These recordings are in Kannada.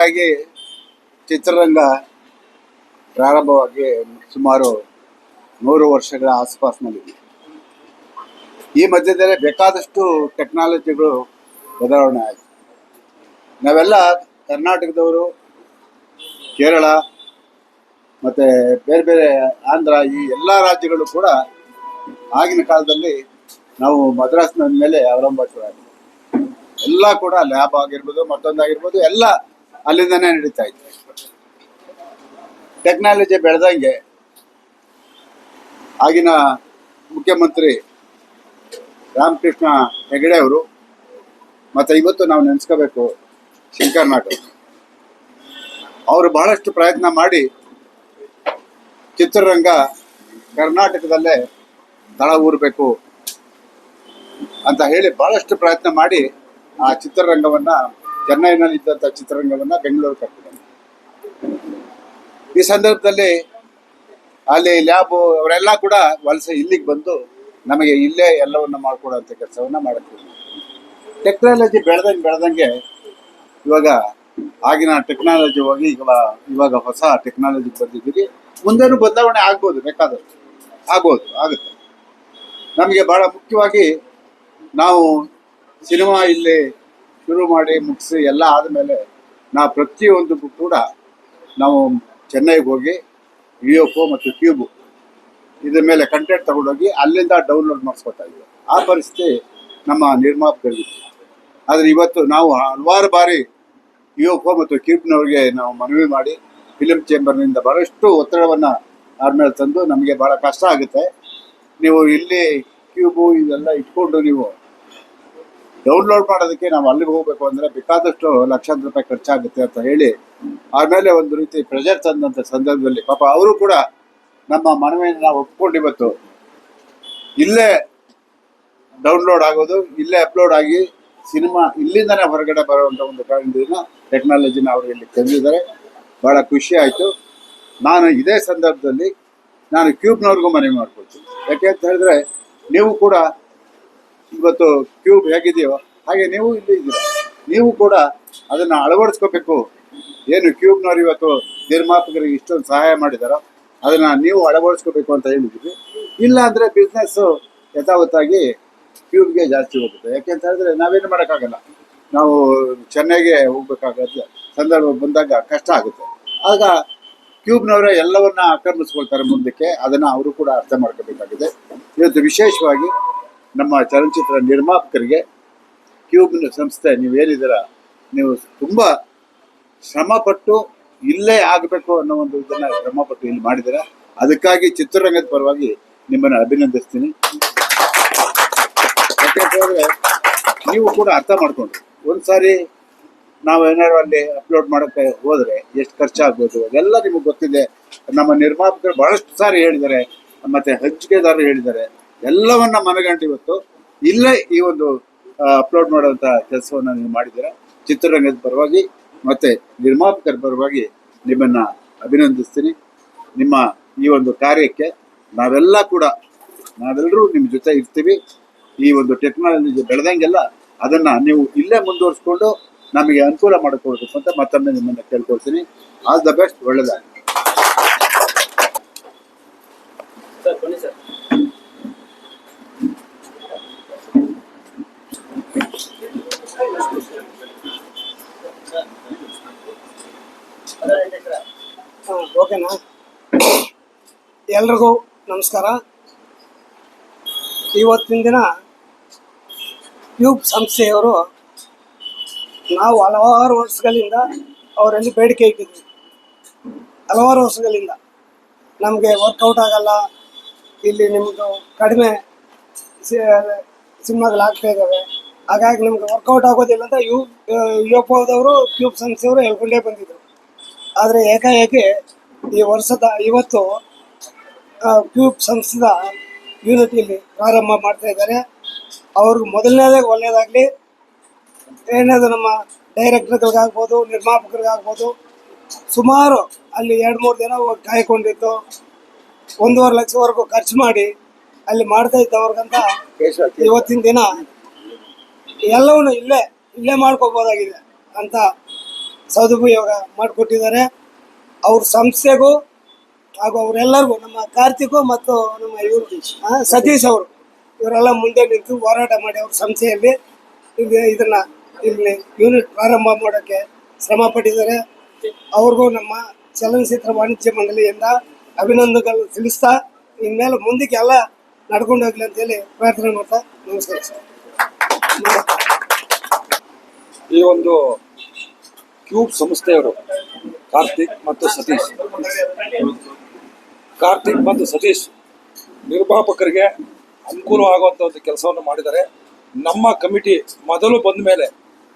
ಹಾಗೆ ಚಿತ್ರರಂಗ ಪ್ರಾರಂಭವಾಗಿ ಸುಮಾರು 100 ವರ್ಷಗಳ ಆಸ್ಪಾಸ್ನಲ್ಲಿದೆ. ಈ ಮಧ್ಯದಲ್ಲಿ ಬೇಕಾದಷ್ಟು ಟೆಕ್ನಾಲಜಿಗಳು ಬದಲಾವಣೆ ಆಯಿತು. ನಾವೆಲ್ಲ ಕರ್ನಾಟಕದವರು, ಕೇರಳ ಮತ್ತು ಬೇರೆ ಬೇರೆ ಆಂಧ್ರ, ಈ ಎಲ್ಲ ರಾಜ್ಯಗಳು ಕೂಡ ಆಗಿನ ಕಾಲದಲ್ಲಿ ನಾವು ಮದ್ರಾಸ್ನ ಮೇಲೆ ಅವಲಂಬಿತರಾಗಿದ್ವಿ. ಎಲ್ಲ ಕೂಡ ಲ್ಯಾಬ್ ಆಗಿರ್ಬೋದು, ಮತ್ತೊಂದಾಗಿರ್ಬೋದು, ಎಲ್ಲ ಅಲ್ಲಿಂದನೇ ನಡೀತಾ ಇತ್ತು. ಟೆಕ್ನಾಲಜಿ ಬೆಳೆದಂಗೆ ಆಗಿನ ಮುಖ್ಯಮಂತ್ರಿ ರಾಮಕೃಷ್ಣ ಹೆಗಡೆ ಅವರು, ಮತ್ತು ಇವತ್ತು ನಾವು ನೆನೆಸ್ಕೋಬೇಕು ಶಂಕರ್ ನಾಗ್ ಅವರು ಬಹಳಷ್ಟು ಪ್ರಯತ್ನ ಮಾಡಿ ಚಿತ್ರರಂಗ ಕರ್ನಾಟಕದಲ್ಲೇ ತಳ ಊರಬೇಕು ಅಂತ ಹೇಳಿ ಬಹಳಷ್ಟು ಪ್ರಯತ್ನ ಮಾಡಿ ಆ ಚಿತ್ರರಂಗವನ್ನು, ಚೆನ್ನೈನಲ್ಲಿದ್ದಂಥ ಚಿತ್ರರಂಗವನ್ನು ಬೆಂಗಳೂರು ಕರ್ತಿದ್ದಾರೆ. ಈ ಸಂದರ್ಭದಲ್ಲಿ ಅಲ್ಲಿ ಲ್ಯಾಬು ಅವರೆಲ್ಲ ಕೂಡ ವಲಸೆ ಇಲ್ಲಿಗೆ ಬಂದು ನಮಗೆ ಇಲ್ಲೇ ಎಲ್ಲವನ್ನು ಮಾಡಿಕೊಡುವಂಥ ಕೆಲಸವನ್ನು ಮಾಡುತ್ತೀವಿ. ಟೆಕ್ನಾಲಜಿ ಬೆಳೆದಂಗೆ ಇವಾಗ ಆಗಿನ ಟೆಕ್ನಾಲಜಿ ಹೋಗಿ ಇವಾಗ ಹೊಸ ಟೆಕ್ನಾಲಜಿ ಬಂದಿದ್ದೀವಿ. ಮುಂದೇನು ಬದಲಾವಣೆ ಆಗ್ಬೋದು, ಬೇಕಾದಷ್ಟು ಆಗುತ್ತೆ. ನಮಗೆ ಭಾಳ ಮುಖ್ಯವಾಗಿ ನಾವು ಸಿನಿಮಾ ಇಲ್ಲಿ ಶುರು ಮಾಡಿ ಮುಗಿಸಿ ಎಲ್ಲ ಆದಮೇಲೆ ನಾವು ಪ್ರತಿಯೊಂದಕ್ಕೂ ಕೂಡ ನಾವು ಚೆನ್ನೈಗೆ ಹೋಗಿ UFO ಮತ್ತು ಕ್ಯೂಬು ಇದ್ರ ಮೇಲೆ ಕಂಟೆಂಟ್ ತಗೊಂಡೋಗಿ ಅಲ್ಲಿಂದ ಡೌನ್ಲೋಡ್ ಮಾಡಿಸ್ಕೊತಾ ಇದ್ವಿ. ಆ ಪರಿಸ್ಥಿತಿ ನಮ್ಮ ನಿರ್ಮಾಪಕರಿಗಿತ್ತು. ಆದರೆ ಇವತ್ತು ನಾವು ಹಲವಾರು ಬಾರಿ UFO ಮತ್ತು ಕ್ಯೂಬ್ನವ್ರಿಗೆ ನಾವು ಮನವಿ ಮಾಡಿ ಫಿಲಿಂ ಚೇಂಬರ್ನಿಂದ ಬಹಳಷ್ಟು ಒತ್ತಡವನ್ನು ಅವ್ರ ಮೇಲೆ ತಂದು ನಮಗೆ ಭಾಳ ಕಷ್ಟ ಆಗುತ್ತೆ, ನೀವು ಇಲ್ಲಿ ಕ್ಯೂಬು ಇದೆಲ್ಲ ಇಟ್ಕೊಂಡು ನೀವು ಡೌನ್ಲೋಡ್ ಮಾಡೋದಕ್ಕೆ ನಾವು ಅಲ್ಲಿಗೆ ಹೋಗಬೇಕು ಅಂದರೆ ಬೇಕಾದಷ್ಟು ಲಕ್ಷಾಂತರ ರೂಪಾಯಿ ಖರ್ಚಾಗುತ್ತೆ ಅಂತ ಹೇಳಿ ಆಮೇಲೆ ಒಂದು ರೀತಿ ಪ್ರೆಷರ್ ತಂದಂಥ ಸಂದರ್ಭದಲ್ಲಿ ಪಾಪ ಅವರು ಕೂಡ ನಮ್ಮ ಮನವಿಯನ್ನು ನಾವು ಒಪ್ಕೊಂಡು ಇವತ್ತು ಇಲ್ಲೇ ಡೌನ್ಲೋಡ್ ಆಗೋದು, ಇಲ್ಲೇ ಅಪ್ಲೋಡ್ ಆಗಿ ಸಿನಿಮಾ ಇಲ್ಲಿಂದನೇ ಹೊರಗಡೆ ಬರುವಂಥ ಒಂದು ಕಾರಣದಿಂದ ಟೆಕ್ನಾಲಜಿನ ಅವರು ಇಲ್ಲಿ ತಂದಿದ್ದಾರೆ. ಭಾಳ ಖುಷಿ ಆಯಿತು. ನಾನು ಇದೇ ಸಂದರ್ಭದಲ್ಲಿ ನಾನು ಕ್ಯೂಬ್ನವ್ರಿಗೂ ಮನವಿ ಮಾಡ್ಕೊಳ್ತೀನಿ. ಯಾಕೆ ಅಂತ ಹೇಳಿದ್ರೆ, ನೀವು ಕೂಡ ಇವತ್ತು ಕ್ಯೂಬ್ ಹೇಗಿದೆಯೋ ಹಾಗೆ ನೀವು ಇಲ್ಲಿ ಇದ್ದೀರ, ನೀವು ಕೂಡ ಅದನ್ನು ಅಳವಡಿಸ್ಕೋಬೇಕು. ಏನು ಕ್ಯೂಬ್ನವ್ರು ಇವತ್ತು ನಿರ್ಮಾಪಕರಿಗೆ ಇಷ್ಟೊಂದು ಸಹಾಯ ಮಾಡಿದಾರೋ ಅದನ್ನು ನೀವು ಅಳವಡಿಸ್ಕೋಬೇಕು ಅಂತ ಹೇಳಿದ್ದೀವಿ. ಇಲ್ಲ ಅಂದರೆ ಬಿಸ್ನೆಸ್ಸು ಯಥಾವತ್ತಾಗಿ ಕ್ಯೂಬ್ಗೆ ಜಾಸ್ತಿ ಹೋಗುತ್ತೆ. ಯಾಕೆ ಅಂತ ಹೇಳಿದ್ರೆ ನಾವೇನು ಮಾಡೋಕ್ಕಾಗಲ್ಲ, ನಾವು ಚೆನ್ನೈಗೆ ಹೋಗ್ಬೇಕಾಗತ್ತೆ ಸಂದರ್ಭ ಬಂದಾಗ ಕಷ್ಟ ಆಗುತ್ತೆ. ಆಗ ಕ್ಯೂಬ್ನವರೇ ಎಲ್ಲವನ್ನ ಆಕ್ರಮಿಸ್ಕೊಳ್ತಾರೆ ಮುಂದಕ್ಕೆ. ಅದನ್ನು ಅವರು ಕೂಡ ಅರ್ಥ ಮಾಡ್ಕೋಬೇಕಾಗಿದೆ. ಇವತ್ತು ವಿಶೇಷವಾಗಿ ನಮ್ಮ ಚಲನಚಿತ್ರ ನಿರ್ಮಾಪಕರಿಗೆ ಕ್ಯೂಬ್ ಸಂಸ್ಥೆ ನೀವೇನಿದ್ದೀರ, ನೀವು ತುಂಬ ಶ್ರಮಪಟ್ಟು ಇಲ್ಲೇ ಆಗಬೇಕು ಅನ್ನೋ ಒಂದು ಇದನ್ನು ಶ್ರಮಪಟ್ಟು ಇಲ್ಲಿ ಮಾಡಿದ್ದೀರ. ಅದಕ್ಕಾಗಿ ಚಿತ್ರರಂಗದ ಪರವಾಗಿ ನಿಮ್ಮನ್ನು ಅಭಿನಂದಿಸ್ತೀನಿ. ಯಾಕೆಂತಂದರೆ ನೀವು ಕೂಡ ಅರ್ಥ ಮಾಡಿಕೊಂಡು ಒಂದು ಸಾರಿ ನಾವು ಏನಾದ್ರು ಅಲ್ಲಿ ಅಪ್ಲೋಡ್ ಮಾಡೋಕ್ಕೆ ಹೋದರೆ ಎಷ್ಟು ಖರ್ಚಾಗ್ಬೋದು ಅದೆಲ್ಲ ನಿಮಗೆ ಗೊತ್ತಿದೆ. ನಮ್ಮ ನಿರ್ಮಾಪಕರು ಭಾಳಷ್ಟು ಸಾರಿ ಹೇಳಿದ್ದಾರೆ, ಮತ್ತು ಹಂಚಿಕೆದಾರರು ಹೇಳಿದ್ದಾರೆ. ಎಲ್ಲವನ್ನ ಮನಗಂಡು ಇವತ್ತು ಇಲ್ಲೇ ಈ ಒಂದು ಅಪ್ಲೋಡ್ ಮಾಡುವಂಥ ಕೆಲಸವನ್ನು ನೀವು ಮಾಡಿದ್ದೀರಾ. ಚಿತ್ರರಂಗದ ಪರವಾಗಿ ಮತ್ತು ನಿರ್ಮಾಪಕರ ಪರವಾಗಿ ನಿಮ್ಮನ್ನು ಅಭಿನಂದಿಸ್ತೀನಿ. ನಿಮ್ಮ ಈ ಒಂದು ಕಾರ್ಯಕ್ಕೆ ನಾವೆಲ್ಲರೂ ನಿಮ್ಮ ಜೊತೆ ಇರ್ತೀವಿ. ಈ ಒಂದು ಟೆಕ್ನಾಲಜಿ ಬೆಳೆದಂಗೆಲ್ಲ ಅದನ್ನು ನೀವು ಇಲ್ಲೇ ಮುಂದುವರಿಸ್ಕೊಂಡು ನಮಗೆ ಅನುಕೂಲ ಮಾಡಿಕೊಡ್ಬೇಕು ಅಂತ ಮತ್ತೊಮ್ಮೆ ನಿಮ್ಮನ್ನು ಕೇಳ್ಕೊಳ್ತೀನಿ. ಆಲ್ ದ ಬೆಸ್ಟ್, ಒಳ್ಳೆಯದಾಗಿ. ಓಕೆನಾ? ಎಲ್ರಿಗೂ ನಮಸ್ಕಾರ. ಇವತ್ತಿನ ದಿನ ಕ್ಯೂಬ್ ಸಂಸ್ಥೆಯವರು ನಾವು ಹಲವಾರು ವರ್ಷಗಳಿಂದ ಅವರಲ್ಲಿ ಬೇಡಿಕೆ ಇಟ್ಟಿದ್ವಿ. ಹಲವಾರು ವರ್ಷಗಳಿಂದ ನಮಗೆ ವರ್ಕೌಟ್ ಆಗಲ್ಲ, ಇಲ್ಲಿ ನಿಮ್ಮದು ಕಡಿಮೆ ಸಿನಿಮಾಗಳಾಗ್ತಾ ಇದ್ದಾವೆ, ಹಾಗಾಗಿ ನಮ್ಗೆ ವರ್ಕೌಟ್ ಆಗೋದಿಲ್ಲ ಅಂತ UFOದವರು ಕ್ಯೂಬ್ ಸಂಸ್ಥೆಯವರು ಹೇಳ್ಕೊಂಡೇ ಬಂದಿದ್ದರು. ಆದರೆ ಏಕಾಏಕಿ ಇವತ್ತು ಕ್ಯೂಬ್ ಸಂಸ್ಥೆದ ಯೂನಿಟಿಯಲ್ಲಿ ಪ್ರಾರಂಭ ಮಾಡ್ತಾ ಇದ್ದಾರೆ. ಅವ್ರಿಗೆ ಮೊದಲನೇದೇ ಒಳ್ಳೆಯದಾಗಲಿ. ಏನಾದರೂ ನಮ್ಮ ಡೈರೆಕ್ಟರ್ಗಳಿಗಾಗ್ಬೋದು, ನಿರ್ಮಾಪಕರಿಗಾಗ್ಬೋದು, ಸುಮಾರು ಅಲ್ಲಿ 2-3 ದಿನ ಹೋಗಿ ಕಾಯ್ಕೊಂಡಿದ್ದು 1.5 ಲಕ್ಷವರೆಗೂ ಖರ್ಚು ಮಾಡಿ ಅಲ್ಲಿ ಮಾಡ್ತಾ ಇದ್ದವ್ರಿಗಂತ ಇವತ್ತಿನ ದಿನ ಎಲ್ಲವನ್ನೂ ಇಲ್ಲೇ ಮಾಡ್ಕೋಬೋದಾಗಿದೆ ಅಂತ ಸದುಪಯೋಗ ಮಾಡಿಕೊಟ್ಟಿದ್ದಾರೆ. ಅವ್ರ ಸಂಸ್ಥೆಗೂ ಹಾಗೂ ಅವರೆಲ್ಲರಿಗೂ, ನಮ್ಮ ಕಾರ್ತಿಕ್ ಮತ್ತು ನಮ್ಮ ಇವರು ಸತೀಶ್ ಅವರು, ಇವರೆಲ್ಲ ಮುಂದೆ ನಿಂತು ಹೋರಾಟ ಮಾಡಿ ಅವ್ರ ಸಂಸ್ಥೆಯಲ್ಲಿ ಇಲ್ಲಿ ಯೂನಿಟ್ ಪ್ರಾರಂಭ ಮಾಡೋಕ್ಕೆ ಶ್ರಮ ಪಟ್ಟಿದ್ದಾರೆ. ಅವ್ರಿಗೂ ನಮ್ಮ ಚಲನಚಿತ್ರ ವಾಣಿಜ್ಯ ಮಂಡಳಿಯಿಂದ ಅಭಿನಂದನೆಗಳು ತಿಳಿಸ್ತಾ, ಇನ್ಮೇಲೆ ಮುಂದಕ್ಕೆ ಎಲ್ಲ ನಡ್ಕೊಂಡು ಹೋಗ್ಲಿ ಅಂತೇಳಿ ಪ್ರಾರ್ಥನೆ ಮಾಡ್ತಾ ನಮಸ್ಕಾರ ಸರ್. ಈ ಒಂದು ಕ್ಯೂಬ್ ಸಂಸ್ಥೆಯವರು ಕಾರ್ತಿಕ್ ಮತ್ತು ಸತೀಶ್ ನಿರ್ಮಾಪಕರಿಗೆ ಅನುಕೂಲ ಆಗುವಂಥ ಒಂದು ಕೆಲಸವನ್ನು ಮಾಡಿದ್ದಾರೆ. ನಮ್ಮ ಕಮಿಟಿ ಮೊದಲು ಬಂದ ಮೇಲೆ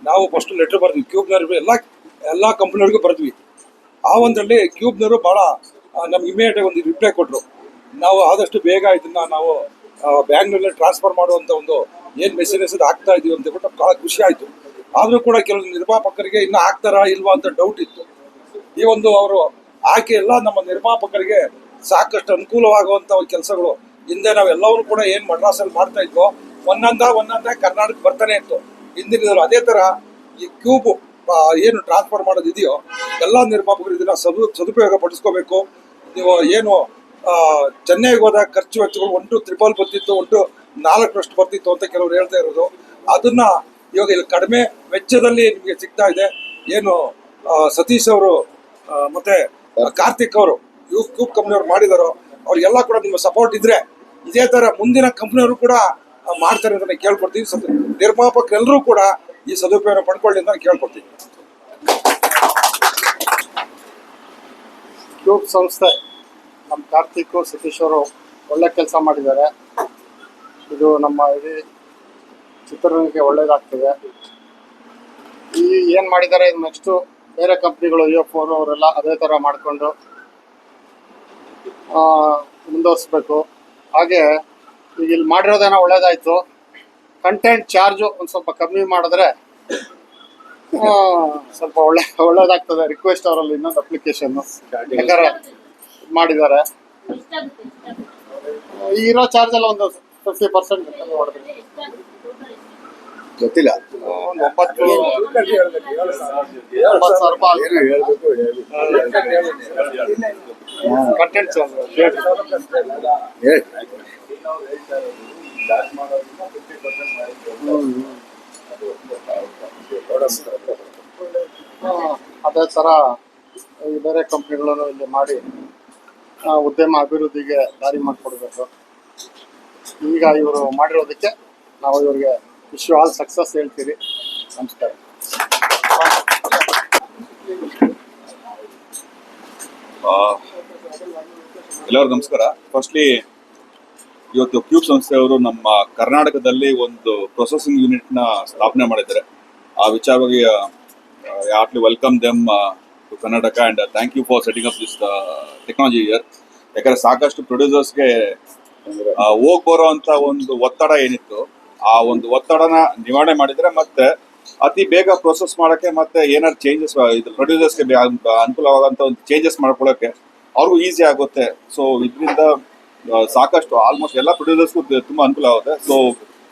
ನಾವು ಫಸ್ಟ್ ಲೆಟರ್ ಬರೆದ್ವಿ ಕ್ಯೂಬ್ನವ್ರಿಗೆ, ಎಲ್ಲ ಕಂಪ್ನಿಯವ್ರಿಗೂ ಬರೆದ್ವಿ. ಆ ಒಂದರಲ್ಲಿ ಕ್ಯೂಬ್ನವರು ಭಾಳ ನಮ್ಗೆ ಇಮಿಡಿಯೇಟಾಗಿ ಒಂದು ರಿಪ್ಲೈ ಕೊಟ್ಟರು. ನಾವು ಆದಷ್ಟು ಬೇಗ ಇದನ್ನು ನಾವು ಬ್ಯಾಂಗ್ಳೂರಲ್ಲಿ ಟ್ರಾನ್ಸ್ಫರ್ ಮಾಡುವಂಥ ಒಂದು ಏನು ಮೆಸೇಜಸ್ ಆಗ್ತಾ ಇದೀವಿ ಅಂತ ಹೇಳ್ಬಿಟ್ಟು ಭಾಳ ಖುಷಿ ಆಯಿತು. ಆದರೂ ಕೂಡ ಕೆಲವು ನಿರ್ಮಾಪಕರಿಗೆ ಇನ್ನೂ ಆಗ್ತಾರಾ ಇಲ್ವಾ ಅಂತ ಡೌಟ್ ಇತ್ತು. ಈ ಒಂದು ಅವರು ಆಯ್ಕೆ ಎಲ್ಲ ನಮ್ಮ ನಿರ್ಮಾಪಕರಿಗೆ ಸಾಕಷ್ಟು ಅನುಕೂಲವಾಗುವಂಥ ಕೆಲಸಗಳು ಹಿಂದೆ ನಾವೆಲ್ಲವೂ ಕೂಡ ಏನು ಮಡ್ರಾಸಲ್ಲಿ ಮಾಡ್ತಾ ಇದ್ವೋ ಒಂದೊಂದೇ ಕರ್ನಾಟಕ ಬರ್ತಾನೆ ಇತ್ತು ಹಿಂದಿನ. ಅದೇ ಥರ ಈ ಕ್ಯೂಬ್ ಏನು ಟ್ರಾನ್ಸ್ಫರ್ ಮಾಡೋದಿದೆಯೋ ಎಲ್ಲ ನಿರ್ಮಾಪಕರು ಇದನ್ನು ಸದುಪಯೋಗ ಪಡಿಸ್ಕೋಬೇಕು. ನೀವು ಏನು ಚೆನ್ನೈಗೆ ಹೋದಾಗ ಖರ್ಚು ವೆಚ್ಚಗಳು 1 ಬರ್ತಿತ್ತು, 4 ಬರ್ತಿತ್ತು ಅಂತ ಕೆಲವರು ಹೇಳ್ತಾ ಇರೋದು, ಅದನ್ನ ಇವಾಗ ಇಲ್ಲಿ ಕಡಿಮೆ ವೆಚ್ಚದಲ್ಲಿ ನಿಮಗೆ ಸಿಗ್ತಾ ಇದೆ. ಏನು ಸತೀಶ್ ಅವರು ಮತ್ತೆ ಕಾರ್ತಿಕ್ ಅವರು ಕ್ಯೂಬ್ ಕಂಪ್ನಿಯವ್ರು ಮಾಡಿದಾರೋ ಅವ್ರಿಗೆಲ್ಲ ಕೂಡ ನಿಮ್ಮ ಸಪೋರ್ಟ್ ಇದ್ರೆ ಇದೇ ತರ ಮುಂದಿನ ಕಂಪ್ನಿಯವರು ಕೂಡ ಮಾಡ್ತಾರೆ ಅಂತ ಕೇಳ್ಕೊಡ್ತೀವಿ. ನಿರ್ಮಾಪಕರೆಲ್ಲರೂ ಕೂಡ ಈ ಸದುಪಯೋಗ ಪಡ್ಕೊಳ್ಳಿ ಅಂತ ಕೇಳ್ಕೊಡ್ತೀವಿ. ಕ್ಯೂಬ್ ಸಂಸ್ಥೆ ನಮ್ಮ ಕಾರ್ತಿಕ್ ಸತೀಶ್ ಅವರು ಒಳ್ಳೆ ಕೆಲಸ ಮಾಡಿದ್ದಾರೆ. ಇದು ನಮ್ಮ ಇಡೀ ಚಿತ್ರರಂಗಕ್ಕೆ ಒಳ್ಳೇದಾಗ್ತದೆ. ಈ ಏನು ಮಾಡಿದ್ದಾರೆ ಇದು ನೆಕ್ಸ್ಟು ಬೇರೆ ಕಂಪ್ನಿಗಳು UFO ಅವರೆಲ್ಲ ಅದೇ ಥರ ಮಾಡಿಕೊಂಡು ಮುಂದುವರಿಸ್ಬೇಕು. ಹಾಗೆ ಈಗ ಇಲ್ಲಿ ಮಾಡಿರೋದೇನೋ ಒಳ್ಳೇದಾಯಿತು. ಕಂಟೆಂಟ್ ಚಾರ್ಜು ಒಂದು ಸ್ವಲ್ಪ ಕಮ್ಮಿ ಮಾಡಿದ್ರೆ ಸ್ವಲ್ಪ ಒಳ್ಳೇದಾಗ್ತದೆ. ರಿಕ್ವೆಸ್ಟ್ ಅವರಲ್ಲಿ ಇನ್ನೊಂದು ಅಪ್ಲಿಕೇಶನ್ನು ಯಾಕಂದರೆ ಮಾಡಿದ್ದಾರೆ. ಇರೋ ಚಾರ್ಜೆಲ್ಲ ಒಂದು 50% ಕಮ್ಮಿ ಮಾಡಿದ್ರೆ ಗೊತ್ತಿಲ್ಲ, ಒಂದು 9,000 ರೂಪಾಯಿ ಕಂಟೆಂಟ್ ಚಾರ್ಜ್ ಅದೇ ಥರ ಈ ಬೇರೆ ಕಂಪ್ನಿಗಳನ್ನು ಇಲ್ಲಿ ಮಾಡಿ ಉದ್ಯಮ ಅಭಿವೃದ್ಧಿಗೆ ದಾರಿ ಮಾಡಿಕೊಡ್ಬೇಕು. ಈಗ ಇವರು ಮಾಡಿರೋದಕ್ಕೆ ನಾವು ಇವರಿಗೆ ವಿಶ್ ಯು ಆಲ್ ಸಕ್ಸಸ್ ಹೇಳ್ತೀರಿ. ನಮಸ್ಕಾರ. ಎಲ್ಲರಿಗೂ ನಮಸ್ಕಾರ. ಫಸ್ಟ್ಲಿ ಇವತ್ತು ಕ್ಯೂಬ್ ಸಂಸ್ಥೆಯವರು ನಮ್ಮ ಕರ್ನಾಟಕದಲ್ಲಿ ಒಂದು ಪ್ರೊಸೆಸಿಂಗ್ ಯೂನಿಟ್ನ ಸ್ಥಾಪನೆ ಮಾಡಿದ್ದಾರೆ. ಆ ವಿಚಾರವಾಗಿ heartly welcome them to Karnataka and thank you for setting up this technology year. ಯಾಕಂದರೆ ಸಾಕಷ್ಟು ಪ್ರೊಡ್ಯೂಸರ್ಸ್ಗೆ ಹೋಗ್ಬರೋ ಅಂತ ಒಂದು ಒತ್ತಡ ಏನಿತ್ತು, ಆ ಒಂದು ಒತ್ತಡನ ನಿವಾರಣೆ ಮಾಡಿದರೆ ಮತ್ತೆ ಅತಿ ಬೇಗ ಪ್ರೊಸೆಸ್ ಮಾಡೋಕ್ಕೆ ಮತ್ತೆ ಏನಾದ್ರು ಚೇಂಜಸ್ ಇದು ಪ್ರೊಡ್ಯೂಸರ್ಸ್ಗೆ ಅನುಕೂಲವಾಗುವಂಥ ಒಂದು ಚೇಂಜಸ್ ಮಾಡ್ಕೊಳ್ಳೋಕ್ಕೆ ಅವ್ರಿಗೂ ಈಸಿ ಆಗುತ್ತೆ. ಸೊ ಇದರಿಂದ ಸಾಕಷ್ಟು ಆಲ್ಮೋಸ್ಟ್ ಎಲ್ಲ ಪ್ರೊಡ್ಯೂಸರ್ಸ್ಗೂ ತುಂಬ ಅನುಕೂಲ ಆಗುತ್ತೆ. So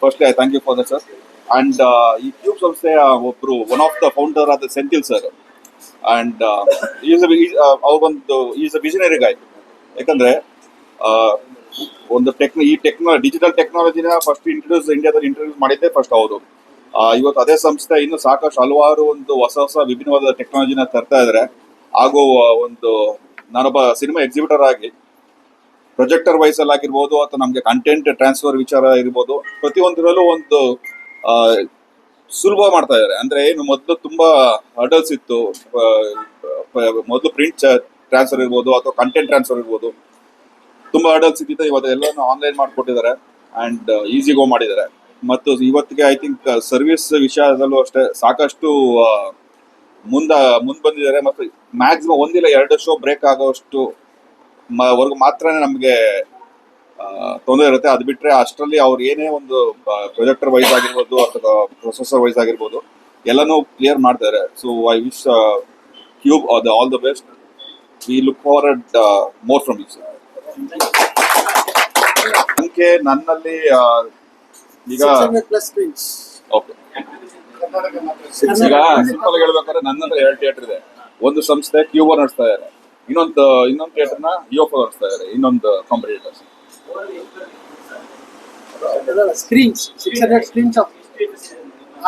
firstly I thank you for that sir. And ಈ ಕ್ಯೂಬ್ ಸಂಸ್ಥೆಯ ಒಬ್ಬರು ಒನ್ ಆಫ್ ದ ಫೌಂಡರ್ ಆದ ಸೆಂಥಿಲ್ ಸರ್. ಆ್ಯಂಡ್ ಅವ್ರೊಂದು ಈಸ್ ಅ ವಿಷನರಿ ಗಾಯ್. ಯಾಕಂದರೆ ಒಂದು ಡಿಜಿಟಲ್ ಟೆಕ್ನಾಲಜಿನ ಫಸ್ಟ್ ಇಂಡಿಯಾದಲ್ಲಿ ಇಂಟ್ರೊಡ್ಯೂಸ್ ಮಾಡಿದ್ದೆ ಫಸ್ಟ್ ಅವರು. ಇವತ್ತು ಅದೇ ಸಂಸ್ಥೆ ಇನ್ನು ಸಾಕಷ್ಟು ಹಲವಾರು ಒಂದು ಹೊಸ ವಿಭಿನ್ನವಾದ ಟೆಕ್ನಾಲಜಿನ ತರ್ತಾ ಇದ್ದಾರೆ. ಹಾಗೂ ಒಂದು ನಾನೊಬ್ಬ ಸಿನಿಮಾ ಎಕ್ಸಿಬಿಟರ್ ಆಗಿ ಪ್ರೊಜೆಕ್ಟರ್ ವೈಸ್ ಅಲ್ಲಿ ಆಗಿರ್ಬೋದು ಅಥವಾ ನಮಗೆ ಕಂಟೆಂಟ್ ಟ್ರಾನ್ಸ್ಫರ್ ವಿಚಾರ ಇರ್ಬೋದು, ಪ್ರತಿಯೊಂದರಲ್ಲೂ ಒಂದು ಸುಲಭ ಮಾಡ್ತಾ ಇದ್ದಾರೆ. ಅಂದ್ರೆ ಏನು ಮೊದಲು ತುಂಬಾ ಹರ್ಡಲ್ಸ್ ಇತ್ತು. ಮೊದಲು ಪ್ರಿಂಟ್ ಟ್ರಾನ್ಸ್ಫರ್ ಇರ್ಬೋದು ಅಥವಾ ಕಂಟೆಂಟ್ ಟ್ರಾನ್ಸ್ಫರ್ ಇರ್ಬೋದು, ತುಂಬಾ ಹರ್ಡಲ್ಸ್ ಇದ್ದಿದ್ದು ಇವತ್ತು ಎಲ್ಲಾನು ಆನ್ಲೈನ್ ಮಾಡಿಕೊಟ್ಟಿದ್ದಾರೆ ಅಂಡ್ ಈಸಿಗೋ ಮಾಡಿದ್ದಾರೆ. ಮತ್ತು ಇವತ್ತಿಗೆ ಐ ಥಿಂಕ್ ಸರ್ವಿಸ್ ವಿಷಯದಲ್ಲೂ ಅಷ್ಟೇ ಸಾಕಷ್ಟು ಮುಂದೆ ಬಂದಿದ್ದಾರೆ. ಮತ್ತು ಮ್ಯಾಕ್ಸಿಮಮ್ 1 ಇಲ್ಲ 2 ಶೋ ಬ್ರೇಕ್ ಆಗೋಷ್ಟು ವರ್ಗು ಮಾತ್ರ ನಮಗೆ ತೊಂದರೆ ಇರುತ್ತೆ. ಅದು ಬಿಟ್ಟರೆ ಅಷ್ಟರಲ್ಲಿ ಅವ್ರು ಏನೇ ಒಂದು ಪ್ರೊಜೆಕ್ಟರ್ ವೈಸ್ ಆಗಿರ್ಬೋದು ಅಥವಾ ಪ್ರೊಸೆಸರ್ ವೈಸ್ ಆಗಿರ್ಬೋದು ಎಲ್ಲನೂ ಕ್ಲಿಯರ್ ಮಾಡ್ತಾರೆ. So I wish Qube all the best. We look forward more from you sir. ನನ್ನಲ್ಲಿ ಈಗ ಓಕೆ ಕರ್ನಾಟಕ ಮಾತ್ರ ಈಗ ಸಿಂಪಲ್ ಹೇಳ್ಬೇಕಾದ್ರೆ ನನ್ನಂದ್ರೆ 2 ಥಿಯೇಟರ್ ಇದೆ. ಒಂದು ಸಂಸ್ಥೆ ಕ್ಯೂಬೋ ನಡೆಸ್ತಾ ಇದ್ದಾರೆ, ಇನ್ನೊಂದು ಥಿಯೇಟರ್ನ ಇಯೋಫೋ ನಡೆಸ್ತಾ ಇದ್ದಾರೆ, ಇನ್ನೊಂದು competitors. Screens 600 screens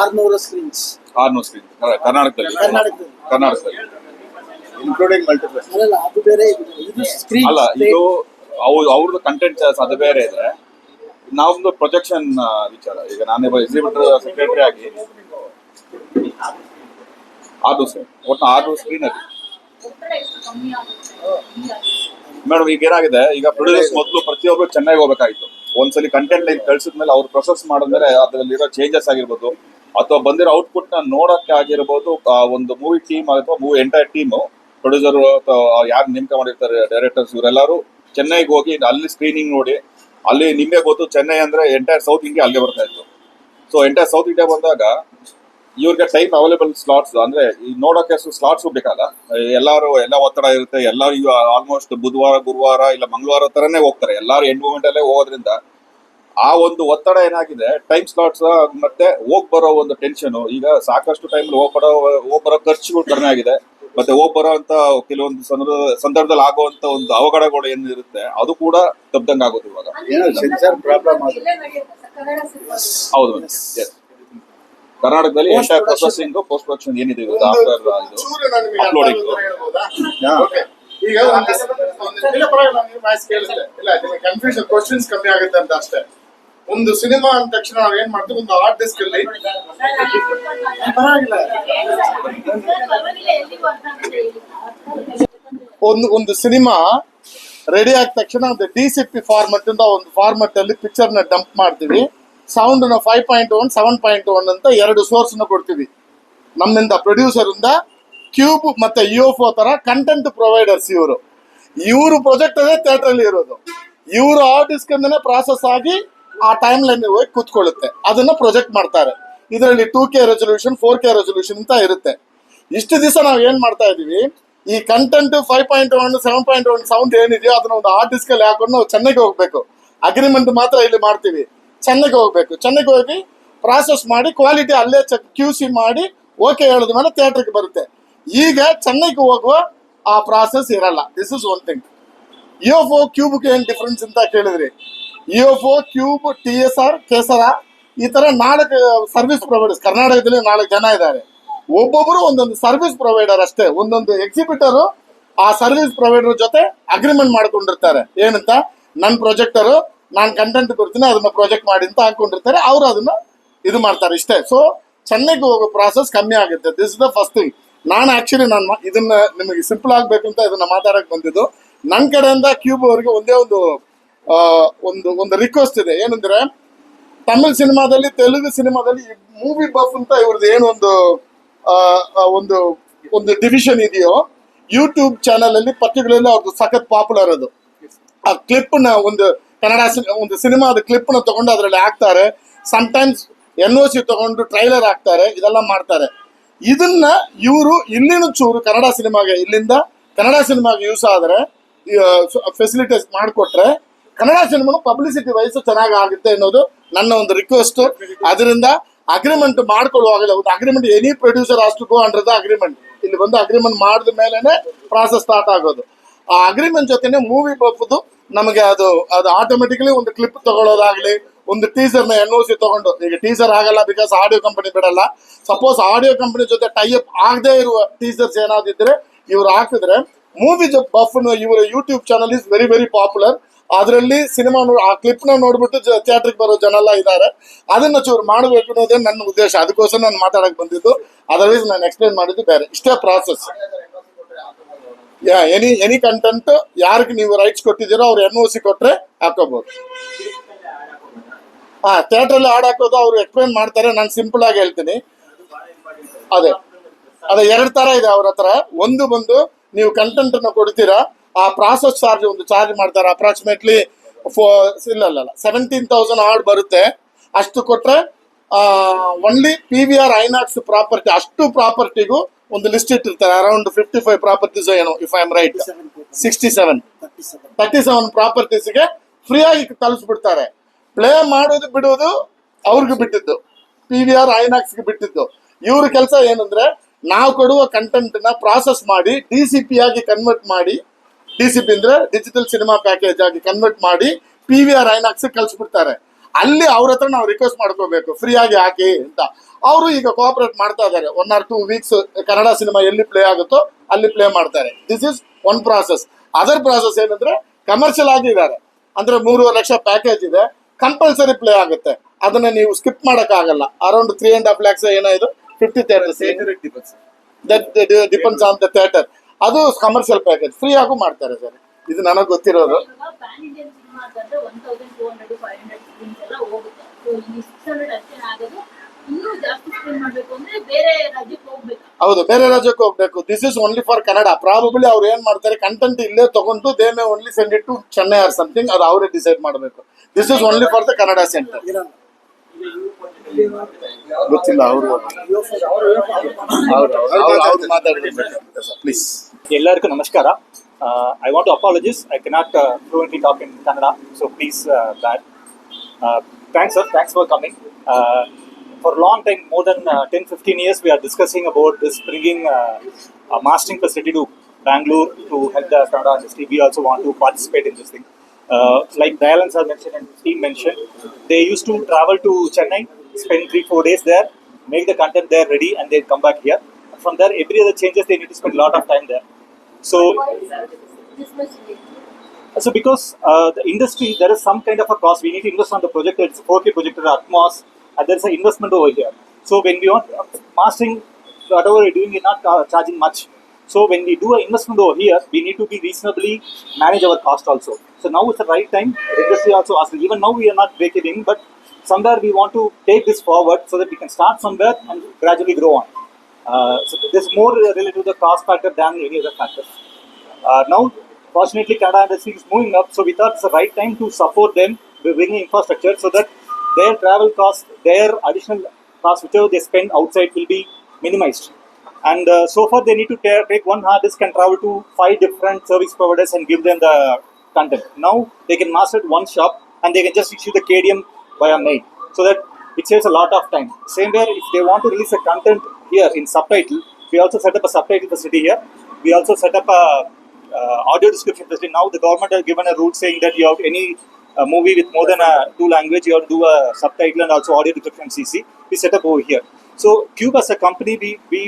600 screens 600 screen ಕರ್ನಾಟಕದಲ್ಲಿ ಇನ್ಕ್ಲೂಡಿಂಗ್ ಮಲ್ಟಿಪ್ಲೆಕ್ಸ್. ಅಲ್ಲ ಅದು ಬೇರೆ ಇದು ಸ್ಕ್ರೀನ್ ಅಲ್ಲ, ಇದು ಅವ್ರದ್ದು ಕಂಟೆಂಟ್ ಅದು ಬೇರೆ ಇದೆ, ನಮ್ದು ಪ್ರೊಜೆಕ್ಷನ್ ವಿಚಾರ. ಈಗ ನಾನೇ ಎಕ್ಸಿಬಿಟರ್ ಸೆಕ್ರೆಟರಿ ಆಗಿ 6 ಸ್ಕ್ರೀನ್, ಒಟ್ಟು 6 ಸ್ಕ್ರೀನ್ ಅಲ್ಲಿ ಮೇಡಮ್. ಈಗ ಏನಾಗಿದೆ, ಈಗ ಪ್ರೊಡ್ಯೂಸರ್ಸ್ ಮೊದಲು ಪ್ರತಿಯೊಬ್ಬರು ಚೆನ್ನಾಗಿ ಹೋಗ್ಬೇಕಾಗಿತ್ತು. ಒಂದ್ಸಲಿ ಕಂಟೆಂಟ್ ಲೈನ್ ಕಳ್ಸಿದ್ಮೇಲೆ ಅವ್ರು ಪ್ರೊಸೆಸ್ ಮಾಡಿದ್ಮೇಲೆ ಅದರಲ್ಲಿರೋ ಚೇಂಜಸ್ ಆಗಿರ್ಬೋದು ಅಥವಾ ಬಂದಿರೋ ಔಟ್ಪುಟ್ ನ ನೋಡಕ್ಕೆ ಆಗಿರ್ಬೋದು, ಒಂದು ಮೂವಿ ಟೀಮ್ ಅಥವಾ ಮೂವಿ ಎಂಟೈರ್ ಟೀಮು, ಪ್ರೊಡ್ಯೂಸರ್ ಅಥವಾ ಯಾರು ನೇಮಕ ಮಾಡಿರ್ತಾರೆ ಡೈರೆಕ್ಟರ್ಸ್, ಇವರೆಲ್ಲರೂ ಚೆನ್ನೈಗೆ ಹೋಗಿ ಅಲ್ಲಿ ಸ್ಕ್ರೀನಿಂಗ್ ನೋಡಿ, ಅಲ್ಲಿ ನಿಮಗೆ ಗೊತ್ತು ಚೆನ್ನೈ ಅಂದ್ರೆ ಎಂಟೈರ್ ಸೌತ್ ಇಂಡಿಯಾ ಅಲ್ಲೇ ಬರ್ತಾ ಇತ್ತು. ಸೊ ಎಂಟೈರ್ ಸೌತ್ ಇಂಡಿಯಾ ಬಂದಾಗ ಇವ್ರಿಗೆ ಟೈಮ್ ಅವೈಲೇಬಲ್ ಸ್ಲಾಟ್ಸ್ ಅಂದ್ರೆ ಈ ನೋಡೋಕೆ ಸ್ಲಾಟ್ಸ್ ಬೇಕಲ್ಲ. ಎಲ್ಲ ಒತ್ತಡ ಇರುತ್ತೆ, ಎಲ್ಲರೂ ಈಗ ಆಲ್ಮೋಸ್ಟ್ ಬುಧವಾರ ಗುರುವಾರ ಇಲ್ಲ ಮಂಗಳವಾರ ತರನೇ ಹೋಗ್ತಾರೆ, ಎಲ್ಲರೂ ಎಂಡ್ ಮೂಮೆಂಟ್ ಅಲ್ಲೇ ಹೋಗೋದ್ರಿಂದ ಆ ಒಂದು ಒತ್ತಡ ಏನಾಗಿದೆ, ಟೈಮ್ ಸ್ಲಾಟ್ಸ್ ಮತ್ತೆ ಬರೋ ಒಂದು ಟೆನ್ಷನ್. ಈಗ ಸಾಕಷ್ಟು ಟೈಮ್ ಬರೋ ಖರ್ಚುಗಳು ಕಡಿಮೆ ಆಗಿದೆ, ಮತ್ತೆ ಬರೋ ಅಂತ ಕೆಲವೊಂದು ಸಂದರ್ಭದಲ್ಲಿ ಆಗುವಂತ ಒಂದು ಅವಘಡಗಳು ಏನಿರುತ್ತೆ ಅದು ಕೂಡ ತಪ್ಪದಂಗೆ ಆಗೋದು ಇವಾಗ. ಏನೋ ಸೆನ್ಸರ್ ಪ್ರಾಬ್ಲಮ್ ಆಗುತ್ತೆ. ಹೌದು, ಕರ್ನಾಟಕದಲ್ಲಿ ಎಂಟೈರ್ ಪ್ರೊಸೆಸಿಂಗ್ ಪೋಸ್ಟ್ ಪ್ರೊಡಕ್ಷನ್ ಏನಿದೆ ಇವತ್ತು ಆಫ್ಟರ್ ಚೂರು ನಾನು ನಿಮಗೆ ಅಪ್ಲೋಡಿಂಗ್. ಹೇಳ್ಬೋದಾ? Okay. ಈಗ ಇಲ್ಲ ಪರವಾಗಿಲ್ಲ, ನೀವು ವಾಯ್ಸ್ ಕೇಳಿಸ್ತೆ ಇಲ್ಲ, ನಿಮಗೆ ಕನ್ಫ್ಯೂಷನ್ ಕ್ವಶನ್ಸ್ ಕಮ್ಮಿ ಆಗುತ್ತೆ ಅಂತ ಅಷ್ಟೇ. ಒಂದು ಸಿನಿಮಾ ಅಂದ ತಕ್ಷಣ ನಾವು ಏನ್ ಮಾಡ್ತೀವಿ, ಒಂದು ಹಾರ್ಡ್ ಡಿಸ್ಕ್ ಅಲ್ಲಿ ಪರವಾಗಿಲ್ಲ, ಒಂದು ಸಿನಿಮಾ ರೆಡಿ ಆದ ತಕ್ಷಣ ಒಂದು DCP ಫಾರ್ಮೆಟ್ ಅಂತ ಒಂದು ಫಾರ್ಮೆಟ್ ಅಲ್ಲಿ ಪಿಕ್ಚರ್ ನ ಡಂಪ್ ಮಾಡ್ತೀವಿ. ಸೌಂಡ್ ನ 5.1 7.1 ಅಂತ 2 ಸೋರ್ಸ್ ನ ಕೊಡ್ತೀವಿ. ನಮ್ಮಿಂದ ಪ್ರೊಡ್ಯೂಸರ್ ಇಂದ ಕ್ಯೂಬ್ ಮತ್ತೆ ಯುಎಫ್ಒ ತರ ಕಂಟೆಂಟ್ ಪ್ರೊವೈಡರ್ಸ್ ಇವರು ಪ್ರಾಜೆಕ್ಟ್ ಅದೇ ಥಿಯೇಟರ್ ಅಲ್ಲಿ ಇರೋದು. ಇವರು ಆ ಡಿಸ್ಕ್ ಅಂದನೆ ಪ್ರಾಸೆಸ್ ಆಗಿ ಆ ಟೈಮ್ ಲೈನ್ ಹೋಗಿ ಕೂತ್ಕೊಳ್ಳುತ್ತೆ, ಅದನ್ನ ಪ್ರೊಜೆಕ್ಟ್ ಮಾಡ್ತಾರೆ. ಇದರಲ್ಲಿ 2K ರೆಸೊಲ್ಯೂಷನ್ 4K ರೆಸೊಲ್ಯೂಷನ್ ಅಂತ ಇರುತ್ತೆ. ಇಷ್ಟು ದಿವಸ ನಾವು ಏನ್ ಮಾಡ್ತಾ ಇದೀವಿ, ಈ ಕಂಟೆಂಟ್ 5.1 7.1 ಸೌಂಡ್ ಏನಿದೆಯೋ ಅದನ್ನ ಒಂದು ಹಾರ್ಡ್ ಡಿಸ್ಕ್ ಅಲ್ಲಿ ಹಾಕೊಂಡು ನಾವು ಚೆನ್ನೈಗೆ ಹೋಗ್ಬೇಕು. ಅಗ್ರಿಮೆಂಟ್ ಮಾತ್ರ ಇಲ್ಲಿ ಮಾಡ್ತೀವಿ, ಚೆನ್ನೈಗೆ ಹೋಗ್ಬೇಕು. ಚೆನ್ನೈಗೆ ಹೋಗಿ ಪ್ರಾಸೆಸ್ ಮಾಡಿ ಕ್ವಾಲಿಟಿ ಅಲ್ಲೇ QC ಮಾಡಿ ಓಕೆ ಹೇಳಿದ ಮೇಲೆ ಥಿಯೇಟರ್ಗೆ ಬರುತ್ತೆ. ಈಗ ಚೆನ್ನೈಗೆ ಹೋಗುವ ಆ ಪ್ರಾಸೆಸ್ ಇರಲ್ಲ. This is one thing. ಇಒಫೋ ಕ್ಯೂಬ್ಗೆ ಏನ್ ಡಿಫ್ರೆನ್ಸ್ ಅಂತ ಕೇಳಿದ್ರಿ, ಇಒಫೋ ಕ್ಯೂಬ್ TSR ಕೇಸರ ಈ ತರ 4 ಸರ್ವಿಸ್ ಪ್ರೊವೈಡರ್ಸ್ ಕರ್ನಾಟಕದಲ್ಲಿ 4 ಜನ ಇದ್ದಾರೆ. ಒಬ್ಬೊಬ್ರು ಒಂದೊಂದು ಸರ್ವಿಸ್ ಪ್ರೊವೈಡರ್ ಅಷ್ಟೇ. ಒಂದೊಂದು ಎಕ್ಸಿಬಿಟರ್ ಆ ಸರ್ವಿಸ್ ಪ್ರೊವೈಡರ್ ಜೊತೆ ಅಗ್ರಿಮೆಂಟ್ ಮಾಡ್ಕೊಂಡಿರ್ತಾರೆ. ಏನಂತ, ನನ್ನ ಪ್ರೊಜೆಕ್ಟರು ನಾನು ಕಂಟೆಂಟ್ ಕೊಡ್ತೀನಿ ಅದನ್ನ ಪ್ರೊಜೆಕ್ಟ್ ಮಾಡಿ ಅಂತ ಹಾಕೊಂಡಿರ್ತಾರೆ. ಅವರು ಅದನ್ನ ಇದು ಮಾಡ್ತಾರೆ ಇಷ್ಟೇ. ಸೊ ಚೆನ್ನೈಗೆ ಹೋಗೋ ಪ್ರಾಸೆಸ್ ಕಮ್ಮಿ ಆಗುತ್ತೆ. This is the first thing. ನಾನು ಇದನ್ನ ನಿಮಗೆ ಸಿಂಪಲ್ ಆಗ್ಬೇಕು ಅಂತ ಇದನ್ನ ಮಾತಾಡಕ್ ಬಂದಿದ್ದು. ನನ್ನ ಕಡೆಯಿಂದ ಕ್ಯೂಬ್ ಅವರಿಗೆ ಒಂದೇ ಒಂದು ರಿಕ್ವೆಸ್ಟ್ ಇದೆ. ಏನಂದ್ರೆ, ತಮಿಳ್ ಸಿನಿಮಾದಲ್ಲಿ ತೆಲುಗು ಸಿನಿಮಾದಲ್ಲಿ ಮೂವಿ ಬಫ್ ಅಂತ ಇವ್ರದ್ದು ಏನು ಒಂದು ಡಿವಿಷನ್ ಇದೆಯೋ, ಯೂಟ್ಯೂಬ್ ಚಾನಲ್ ಅಲ್ಲಿ ಪರ್ಟಿಕ್ಯುಲರ್ಲಿ ಅವ್ರದ್ದು ಸಖತ್ ಪಾಪ್ಯುಲರ್ ಅದು. ಆ ಕ್ಲಿಪ್ ನ ಒಂದು ಒಂದು ಸಿನಿಮಾದ ಕ್ಲಿಪ್ ನ ತಗೊಂಡು ಅದರಲ್ಲಿ ಹಾಕ್ತಾರೆ. ಸಮ್ಟೈಮ್ಸ್ NOC ತಗೊಂಡು ಟ್ರೈಲರ್ ಹಾಕ್ತಾರೆ, ಇದೆಲ್ಲ ಮಾಡ್ತಾರೆ. ಇದನ್ನ ಇವರು ಇಲ್ಲಿನ ಚೂರು ಕನ್ನಡ ಸಿನಿಮಾಗೆ ಯೂಸ್ ಆದ್ರೆ ಫೆಸಿಲಿಟೀಸ್ ಮಾಡಿಕೊಟ್ರೆ ಕನ್ನಡ ಸಿನಿಮಾನು ಪಬ್ಲಿಸಿಟಿ ವೈಸ್ ಚೆನ್ನಾಗಿ ಆಗುತ್ತೆ ಅನ್ನೋದು ನನ್ನ ಒಂದು ರಿಕ್ವೆಸ್ಟ್. ಅದರಿಂದ ಅಗ್ರಿಮೆಂಟ್ ಮಾಡ್ಕೊಳ್ಳುವಾಗಲೇ ಒಂದು ಅಗ್ರಿಮೆಂಟ್, ಎನಿ ಪ್ರೊಡ್ಯೂಸರ್ ಅಷ್ಟು ಗೋ ಅಂಡರ್ ದ ಅಗ್ರಿಮೆಂಟ್. ಇಲ್ಲಿ ಬಂದು ಅಗ್ರಿಮೆಂಟ್ ಮಾಡಿದ ಮೇಲೆನೆ ಪ್ರಾಸೆಸ್ ಸ್ಟಾರ್ಟ್ ಆಗೋದು. ಆ ಅಗ್ರಿಮೆಂಟ್ ಜೊತೆನೆ ಮೂವಿ ಬಫ್ದು ನಮಗೆ ಅದು ಆಟೋಮೆಟಿಕಲಿ ಒಂದು ಕ್ಲಿಪ್ ತಗೊಳ್ಳೋದಾಗ್ಲಿ, ಒಂದು ಟೀಸರ್ ನ NOC ತಗೊಂಡು, ಈಗ ಟೀಸರ್ ಆಗಲ್ಲ ಬಿಕಾಸ್ ಆಡಿಯೋ ಕಂಪನಿ ಬಿಡಲ್ಲ. ಸಪೋಸ್ ಆಡಿಯೋ ಕಂಪನಿ ಜೊತೆ ಟೈಅಪ್ ಆಗದೆ ಇರುವ ಟೀಸರ್ಸ್ ಏನಾದಿದ್ರೆ ಇವ್ರು ಹಾಕಿದ್ರೆ ಮೂವಿ ಬಫ್ ಇವರ YouTube channel is very very popular. ಅದರಲ್ಲಿ ಸಿನಿಮಾ ಆ ಕ್ಲಿಪ್ ನ ನೋಡ್ಬಿಟ್ಟು ಥಿಯೇಟರ್ಗೆ ಬರೋ ಜನ ಎಲ್ಲ ಇದ್ದಾರೆ. ಅದನ್ನ ಚೂರು ಮಾಡಬೇಕು ಅನ್ನೋದೇ ನನ್ನ ಉದ್ದೇಶ. ಅದಕ್ಕೋಸ್ಕರ ನಾನು ಮಾತಾಡಕ್ ಬಂದಿದ್ದು. ಅದರ್ವೈಸ್ ನಾನು ಎಕ್ಸ್ಪ್ಲೈನ್ ಮಾಡಿದ್ದು ಬೇರೆ. ಇಷ್ಟೇ ಪ್ರಾಸೆಸ್. ಎನಿ ಕಂಟೆಂಟ್ ಯಾರಿಗೆ ನೀವು ರೈಟ್ಸ್ ಕೊಟ್ಟಿದ್ದೀರೋ ಅವ್ರು NOC ಕೊಟ್ರೆ ಹಾಕೋಬಹುದು. ಥಿಯೇಟರ್ ಅಲ್ಲಿ ಹಾಡ್ ಹಾಕೋದು ಅವ್ರು ಎಕ್ಸ್ಪ್ಲೈನ್ ಮಾಡ್ತಾರೆ. ನಾನು ಸಿಂಪಲ್ ಆಗಿ ಹೇಳ್ತೀನಿ. ಅದೇ 2 ತರ ಇದೆ ಅವ್ರ ಹತ್ರ. ಒಂದು ಬಂದು ನೀವು ಕಂಟೆಂಟ್ ಅನ್ನು ಕೊಡ್ತೀರಾ, ಆ ಪ್ರಾಸೆಸ್ ಚಾರ್ಜ್ ಮಾಡ್ತಾರೆ. ಅಪ್ರಾಕ್ಸಿಮೇಟ್ಲಿ 17,000 ಹಾಡ್ ಬರುತ್ತೆ. ಅಷ್ಟು ಕೊಟ್ರೆ ಒನ್ಲಿ PVR ಐನಾಕ್ಸ್ ಪ್ರಾಪರ್ಟಿ, ಅಷ್ಟು ಪ್ರಾಪರ್ಟಿಗೂ ಒಂದು ಲಿಸ್ಟ್ ಇಟ್ಟಿರ್ತಾರೆ. ಅರೌಂಡ್ 55 ಪ್ರಾಪರ್ಟೀಸ್ ಏನೋ, ಇಫ್ ಐ ಆಮ್ ರೈಟ್, 37 ಪ್ರಾಪರ್ಟೀಸ್ಗೆ ಫ್ರೀ ಆಗಿ ತಲುಪಿಸ್ಬಿಡ್ತಾರೆ. ಪ್ಲೇ ಮಾಡೋದು ಬಿಡೋದು ಅವ್ರಿಗೆ ಬಿಟ್ಟಿದ್ದು, PVR ಐನಾಕ್ಸ್ಗೆ ಬಿಟ್ಟಿದ್ದು. ಇವ್ರ ಕೆಲಸ ಏನಂದ್ರೆ ನಾವು ಕೊಡುವ ಕಂಟೆಂಟ್ ನ ಪ್ರಾಸೆಸ್ ಮಾಡಿ DCP ಆಗಿ ಕನ್ವರ್ಟ್ ಮಾಡಿ, DCP ಅಂದ್ರೆ ಡಿಜಿಟಲ್ ಸಿನಿಮಾ ಪ್ಯಾಕೇಜ್ ಆಗಿ ಕನ್ವರ್ಟ್ ಮಾಡಿ PVR ಐನಾಕ್ಸ್ ಕಳ್ಸಿಬಿಡ್ತಾರೆ. ಅಲ್ಲಿ ಅವ್ರ ಹತ್ರ ನಾವು ರಿಕ್ವೆಸ್ಟ್ ಮಾಡ್ಕೋಬೇಕು ಫ್ರೀ ಆಗಿ ಹಾಕಿ ಅಂತ. ಅವರು ಈಗ ಕೋಆಪರೇಟ್ ಮಾಡ್ತಾ ಇದ್ದಾರೆ. 1 or 2 weeks ಕನ್ನಡ ಸಿನಿಮಾ ಎಲ್ಲಿ ಪ್ಲೇ ಆಗುತ್ತೋ ಅಲ್ಲಿ ಪ್ಲೇ ಮಾಡ್ತಾರೆ. This is one process. Other process ಏನಂದ್ರೆ ಕಮರ್ಷಿಯಲ್ ಆಗಿದ್ದಾರೆ ಅಂದ್ರೆ 3.5 ಲಕ್ಷ ಪ್ಯಾಕೇಜ್ ಇದೆ, ಕಂಪಲ್ಸರಿ ಪ್ಲೇ ಆಗುತ್ತೆ. ಅದನ್ನ ನೀವು ಸ್ಕಿಪ್ ಮಾಡಕ್ ಆಗಲ್ಲ. ಅರೌಂಡ್ 3.5 lakhs ಏನೋ ಇದು 50 theaters depends on the theatre. ಅದು ಕಮರ್ಷಿಯಲ್ ಪ್ಯಾಕೇಜ್. ಫ್ರೀ ಆಗು ಮಾಡ್ತಾರೆ ಸರ್. ಇದು ನನಗೆ ಗೊತ್ತಿರೋದು. ಪ್ಯಾನ್ ಇಂಡಿಯನ್ ಸಿನಿಮಾ ಅಂತಂದ್ರೆ 1200 500 ಸ್ಕ್ರೀನ್ಸ್ ಎಲ್ಲ ಹೋಗುತ್ತೆ. ಸೊ ಇಲ್ಲಿ 600 ಅಷ್ಟೇ ಆಗೋದು. ಇನ್ನೂ ಜಾಸ್ತಿ ಸ್ಕ್ರೀನ್ ಮಾಡ್ಬೇಕು ಅಂದ್ರೆ ಬೇರೆ ರಾಜ್ಯಕ್ಕೆ ಹೋಗ್ಬೇಕು. ಹೌದು, ಬೇರೆ ರಾಜ್ಯಕ್ಕೆ ಹೋಗ್ಬೇಕು. This is only for Kannada. Probably ಅವ್ರು ಏನ್ ಮಾಡ್ತಾರೆ, ಕಂಟೆಂಟ್ ಇಲ್ಲೇ ತಗೊಂಡು they may only send it to Chennai or something. ಅದು ಅವರೇ ಡಿಸೈಡ್ ಮಾಡಬೇಕು. This is only for the Kannada center. ಗೊತ್ತಿಲ್ಲ ಅವರು ಪ್ಲೀಸ್. ಎಲ್ಲರಿಗೂ ನಮಸ್ಕಾರ. I want to apologize. I cannot fluently talk in Kannada, so please bear. Thanks, sir. Thanks for coming. For a long time, more than 10-15 years, we are discussing about this bringing a mastering facility to Bangalore to help the Kannada industry. We also want to participate in this thing. Like Dayalan sir mentioned and team mentioned, they used to travel to Chennai, spend 3-4 days there, make the content there ready, and then come back here. From there, every other changes they need to spend a lot of time there. So because the industry, there is some kind of a cost. We need to invest on the projector. It's 4K projector, Atmos, and there is an investment over here. So when we want mastering, whatever we're doing, we're not charging much. So when we do an investment over here, we need to be reasonably manage our cost also. So now it's the right time. The industry also asking. Even now we are not breaking, but somewhere we want to take this forward so that we can start somewhere and gradually grow on. So this is more related to the cost factor than any other factors. Now, fortunately, Kannada industry is moving up, so we thought it's the right time to support them by bringing infrastructure so that their travel costs, their additional costs, whichever they spend outside, will be minimized. And so far, they need to take one hard disk and travel to 5 different service providers and give them the content. Now, they can master it one shop and they can just issue the KDM via mail, so that it saves a lot of time. Same where if they want to release a content here in subtitle, we also set up a subtitle facility here. We also set up a audio description facility. Now the government has given a rule saying that you have any movie with more than 2 language, you have to do a subtitle and also audio description CC. We set up over here. So Cube as a company, we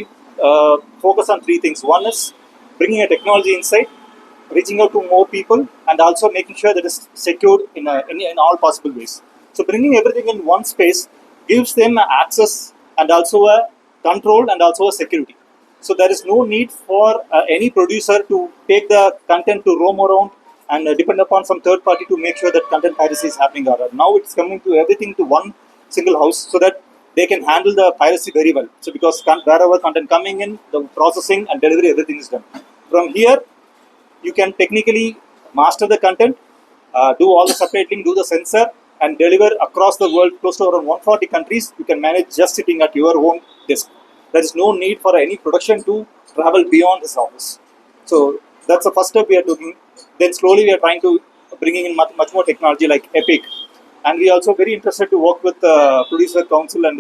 focus on 3 things. One is bringing a technology inside, reaching out to more people, and also making sure that it's secured in all possible ways. So bringing everything in one space gives them access and also a control and also a security. So there is no need for any producer to take the content to roam around and depend upon some third party to make sure that content piracy is happening. Now it's coming to everything to one single house so that they can handle the piracy very well. So because wherever content coming in, the processing and delivery, everything is done. From here, you can technically master the content, do all the subtitling, do the censor, and deliver across the world, close to around 140 countries. You can manage just sitting at your home desk. There is no need for any production to travel beyond this office. So that's the first step we are doing. Then slowly we are trying to bringing in much more technology like Epic, and we are also very interested to work with producer council and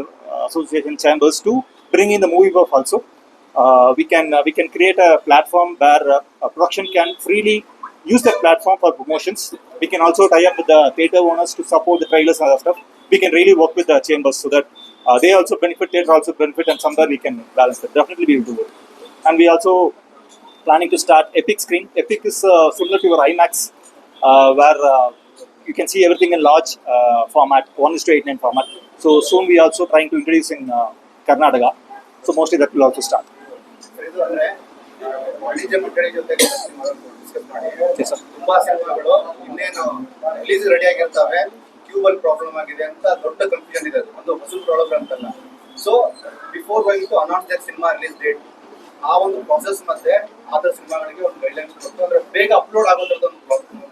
association chambers to bring in the movie buff also. We can create a platform where production can freely use that platform for promotions. We can also tie up with the theatre owners to support the trailers and other stuff. We can really work with the chambers so that they also benefit, theatre also benefit, and somewhere we can balance it. Definitely we will do it. And we also planning to start Epic Screen. Epic is similar to your IMAX, where you can see everything in large format, 1:8:9 format. So soon we are also trying to introduce in Karnataka. So mostly that will also start. ವಾಣಿಜ್ಯ ಮಂಡಳಿ ಜೊತೆ ಡಿಸ್ಕಸ್ ಮಾಡಿ Yes, sir. ತುಂಬಾ ಸಿನಿಮಾಗಳು ಇನ್ನೇನು ರಿಲೀಸ್ ರೆಡಿ ಆಗಿರ್ತವೆ, ಕ್ಯೂಬಲ್ ಪ್ರಾಬ್ಲಮ್ ಆಗಿದೆ ಅಂತ ದೊಡ್ಡ ಕನ್ಫ್ಯೂಷನ್ ಇದೆ. ಒಂದು ಹೊಸ ಪ್ರಾಬ್ಲಮ್ ಅಂತಲ್ಲ. So before going to announce that cinema release date, ಆ ಒಂದು ಪ್ರಾಸೆಸ್ ಮತ್ತೆ ಅದರ ಸಿನಿಮಾಗಳಿಗೆ ಒಂದು ಗೈಡ್ಲೈನ್ಸ್ ಕೊಟ್ಟು ಅಂದ್ರೆ ಬೇಗ ಅಪ್ಲೋಡ್ ಆಗೋದ್ರದ್ದು ಒಂದು problem.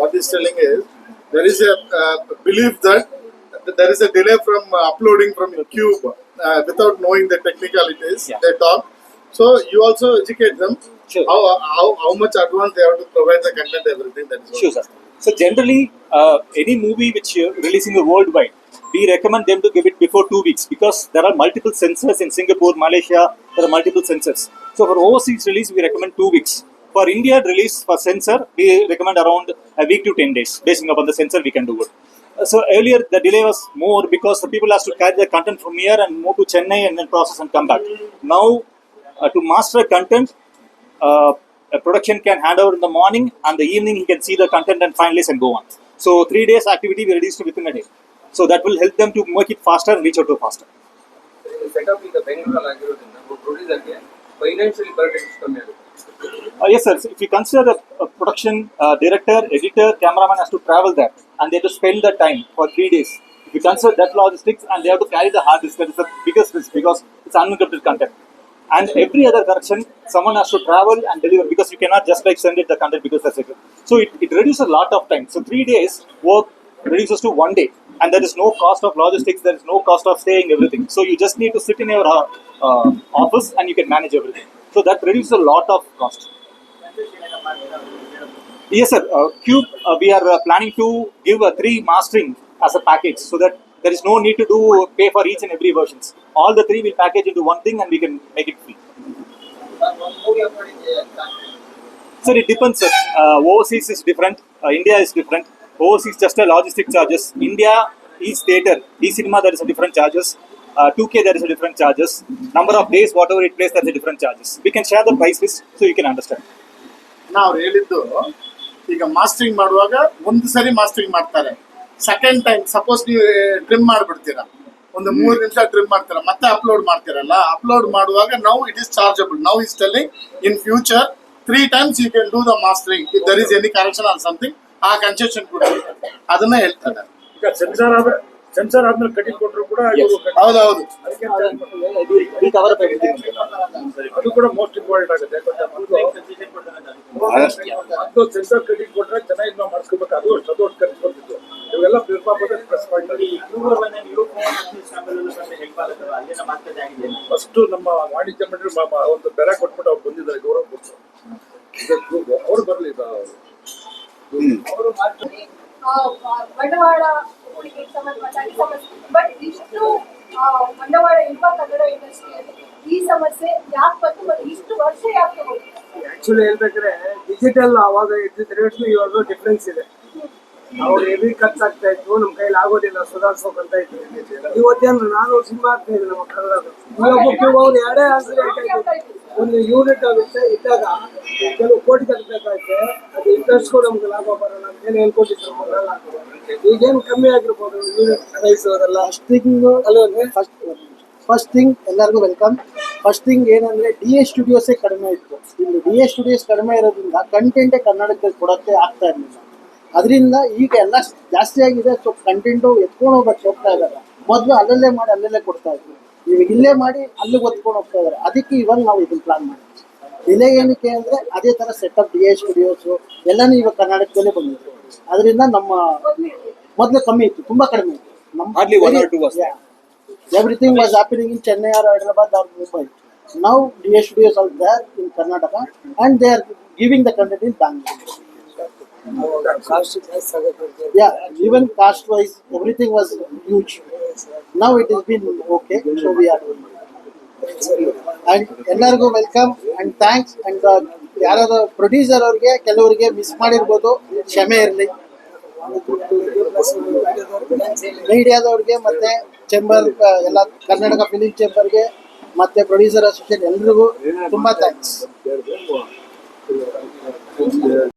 What he's telling is there is a belief that there is a delay from uploading from Cube without knowing the technicalities. Yeah. They talk. So you also educate them. Sure. How much advance they have to provide the content, everything. That is Sure, sir. So generally, any movie which you're releasing worldwide, we recommend them to give it before 2 weeks because there are multiple censors in Singapore, Malaysia. There are multiple censors. So for overseas release, we recommend 2 weeks. For India release for censor, we recommend around a week to 10 days. Based upon the censor, we can do it. So earlier the delay was more because the people has to carry the content from here and move to Chennai and then process and come back. Now to master content, a production can hand over in the morning and the evening he can see the content and finalize and go on. So 3 days activity we reduced to within a day. So that will help them to make it faster and reach out to faster. Setup ಈಗ ಬೆಂಗಳೂರಲ್ಲಿ ಆಗಿರೋದ್ರಿಂದ ಪ್ರೊಡ್ಯೂಸರ್ಗೆ ಫೈನಾನ್ಷಿಯಲ್ ಬರ್ಡನ್ ಕಮ್ಮಿ ಆಗುತ್ತೆ. Yes, sir. So if you consider a production director, editor, cameraman has to travel there and they have to spend the time for 3 days. If you consider that logistics and they have to carry the hard disk, that is the biggest risk because it's unencrypted content. And every other correction, someone has to travel and deliver because you cannot just like send it the content because that's it. So it reduces a lot of time. So 3 days work reduces to 1 day. And there is no cost of logistics, there is no cost of staying, everything. So you just need to sit in your office and you can manage everything. So that reduces a lot of cost. Yes, sir. Cube, we are planning to give a 3 mastering as a package so that there is no need to pay for each and every versions. All the 3 will package into one thing and we can make it free. Sir, it depends, sir. Overseas is different. India is different. Overseas just a logistic charges. India, each theatre, each cinema there is a different charges. 2K there is a different charges. Number of days, whatever it plays, there is a different charges. We can share the price list so you can understand. ನಾವು ಹೇಳಿದ್ದು ಈಗ ಮಾಸ್ಟರಿಂಗ್ ಮಾಡುವಾಗ ಒಂದು ಸರಿ ಮಾಸ್ಟರಿಂಗ್ ಮಾಡ್ತಾರೆ, ಸೆಕೆಂಡ್ ಟೈಮ್ ಸಪೋಸ್ ನೀವು ಟ್ರಿಮ್ ಮಾಡಿಬಿಡ್ತೀರಾ, ಒಂದು 3 ನಿಮಿಷ ಟ್ರಿಮ್ ಮಾಡ್ತೀರಾ, ಮತ್ತೆ ಅಪ್ಲೋಡ್ ಮಾಡ್ತೀರಲ್ಲ, ಅಪ್ಲೋಡ್ ಮಾಡುವಾಗ ನಾವು ಇಟ್ ಇಸ್ ಚಾರ್ಜಬಲ್. ನಾವು is telling in future 3 times you can do the mastering if there is any correction or something, ಆ ಕನ್ಸೆಷನ್ ಕೂಡ ಅದನ್ನ ಹೇಳ್ತಾರೆ. ಈಗ ಸೆನ್ಸಾರ್ ಆದ್ಮೇಲೆ ಕಟಿಂಗ್ ಕೊಟ್ಟರು ಕೂಡ ಹೌದೌದು, ಅದು ಕೂಡ ಮೋಸ್ಟ್ ಇಂಪಾರ್ಟೆಂಟ್ ಆಗುತ್ತೆ. ಅದು ಸೆನ್ಸಾರ್ ಕಟಿಂಗ್ ಕೊಟ್ಟರೆ ಚೆನ್ನಾಗಿ ನಾವು ಮಾಡಿಸ್ಕೋಬೇಕು. ಅದು ಖರ್ಚು ಬರ್ತಿತ್ತು. ಇವೆಲ್ಲ ಪ್ಲಸ್ ಪಾಯಿಂಟ್. ಫಸ್ಟ್ ನಮ್ಮ ವಾಣಿಜ್ಯ ಮಂಡಳಿ ಒಂದು ಬೆಲೆ ಕೊಟ್ಬಿಟ್ಟು ಅವ್ರು ಬಂದಿದ್ದಾರೆ, ಗೌರವ ಕೊಟ್ಟು ಅವರು ಬರಲಿ. ಬಂಡವಾಳ ಹೂಡಿಕೆಗೆ ಸಂಬಂಧಪಟ್ಟಾಗಿ ಸಮಸ್ಯೆ, ಬಟ್ ಇಷ್ಟು ಬಂಡವಾಳ ಇರುವ ಕನ್ನಡ ಇಂಡಸ್ಟ್ರಿಯಲ್ಲಿ ಈ ಸಮಸ್ಯೆ ಯಾಕೆ ಬಂತು ಮತ್ತು ಇಷ್ಟು ವರ್ಷ ಯಾಕೆ ಹೋಗಿದೆ? ಆಕ್ಚುಲಿ ಹೇಳ್ಬೇಕಾದ್ರೆ ಡಿಜಿಟಲ್ ಅವಾಗ ಇದ್ದಿದ್ರೆ ಇವಾಗ ಡಿಫ್ರೆನ್ಸ್ ಇದೆ. ಅವ್ರು ಹೆವಿ ಖರ್ಚಾಗ್ತಾ ಇತ್ತು, ನಮ್ಮ ಕೈಲಿ ಆಗೋದಿಲ್ಲ ಸುಧಾರಿಸೋಕಂತ ಇತ್ತು. ಇವತ್ತೇನು 400 ಸಿನಿಮಾ ಆಗ್ತಾ ಇದೆ ನಮ್ಮ ಕನ್ನಡದ. ಅವ್ರು ಎರಡೇ ಒಂದು ಯೂನಿಟ್ ಆಗುತ್ತೆ ಇದ್ದಾಗ ಕೆಲವು ಕೋಟಿ ಕಟ್ಟಬೇಕಾಗುತ್ತೆ. ಅದು ಇಂಟ್ರೆಸ್ಟ್ಗೂ ನಮ್ಗೆ ಲಾಭ ಬರೋಲ್ಲ ಅಂತೇನು ಹೇಳ್ಕೊಟ್ಟಿದ್ರು. ಈಗೇನು ಕಮ್ಮಿ ಆಗಿರ್ಬೋದು ಯೂನಿಟ್ ಪ್ರೈಸ್ ಅದೆಲ್ಲ. ಫಸ್ಟ್ ಥಿಂಗ್ ಎಲ್ಲರಿಗೂ ವೆಲ್ಕಮ್. ಫಸ್ಟ್ ಥಿಂಗ್ ಏನಂದರೆ DA ಸ್ಟುಡಿಯೋಸೇ ಕಡಿಮೆ ಇತ್ತು. ಇಲ್ಲಿ DA ಸ್ಟುಡಿಯೋಸ್ ಕಡಿಮೆ ಇರೋದ್ರಿಂದ ಕಂಟೆಂಟೇ ಕನ್ನಡದಲ್ಲಿ ಕೊಡೋಕ್ಕೆ ಆಗ್ತಾ ಇರಲಿಲ್ಲ. ಅದರಿಂದ ಈಗ ಎಲ್ಲ ಜಾಸ್ತಿ ಆಗಿದೆ. ಸೊ ಕಂಟೆಂಟು ಎತ್ಕೊಂಡು ಹೋಗ್ತಾ ಇದ್ದಾರೆ. ಮೊದಲು ಅಲ್ಲಲ್ಲೇ ಮಾಡಿ ಅಲ್ಲಲ್ಲೇ ಕೊಡ್ತಾ ಇದ್ರು, ಇವಾಗ ಇಲ್ಲೇ ಮಾಡಿ ಅಲ್ಲಿಗೆ ಒತ್ಕೊಂಡು ಹೋಗ್ತಾ ಇದ್ದಾರೆ. ಅದಕ್ಕೆ ಇವಾಗ ನಾವು ಇದನ್ನು ಪ್ಲಾನ್ ಮಾಡಿದ್ವಿ. ಡಿಲೇ ಏನಕ್ಕೆ ಅಂದರೆ ಅದೇ ಥರ ಸೆಟಪ್ DA ಸ್ಟುಡಿಯೋಸು ಎಲ್ಲನೂ ಇವಾಗ ಕರ್ನಾಟಕದಲ್ಲೇ ಬಂದಿತ್ತು. ಅದರಿಂದ ನಮ್ಮ ಮೊದಲು ಕಮ್ಮಿ ಇತ್ತು, ತುಂಬ ಕಡಿಮೆ ಇತ್ತು. Everything was happening in Chennai or Hyderabad or Mumbai. Now DA studios are there in Karnataka and they are giving the content in Bangalore. Yeah, even caste wise everything was huge. Now it has been okay, so we are doing it. And ಎಲ್ಲರಿಗೂ ವೆಲ್ಕಮ್ ಅಂಡ್ ಥ್ಯಾಂಕ್ಸ್. ಅಂಡ್ ಯಾರಾದ್ರು ಪ್ರೊಡ್ಯೂಸರ್ ಅವ್ರಿಗೆ ಕೆಲವರಿಗೆ ಮಿಸ್ ಮಾಡಿರ್ಬೋದು, ಕ್ಷಮೆ ಇರಲಿ. ಮೀಡಿಯಾದವ್ರಿಗೆ ಮತ್ತೆ ಚೇಂಬರ್ ಎಲ್ಲ ಕರ್ನಾಟಕ ಫಿಲಿಂ ಚೇಂಬರ್ಗೆ ಮತ್ತೆ ಪ್ರೊಡ್ಯೂಸರ್ ಅಸೋಸಿಯೇಷನ್ ಎಲ್ರಿಗೂ ತುಂಬ ಥ್ಯಾಂಕ್ಸ್.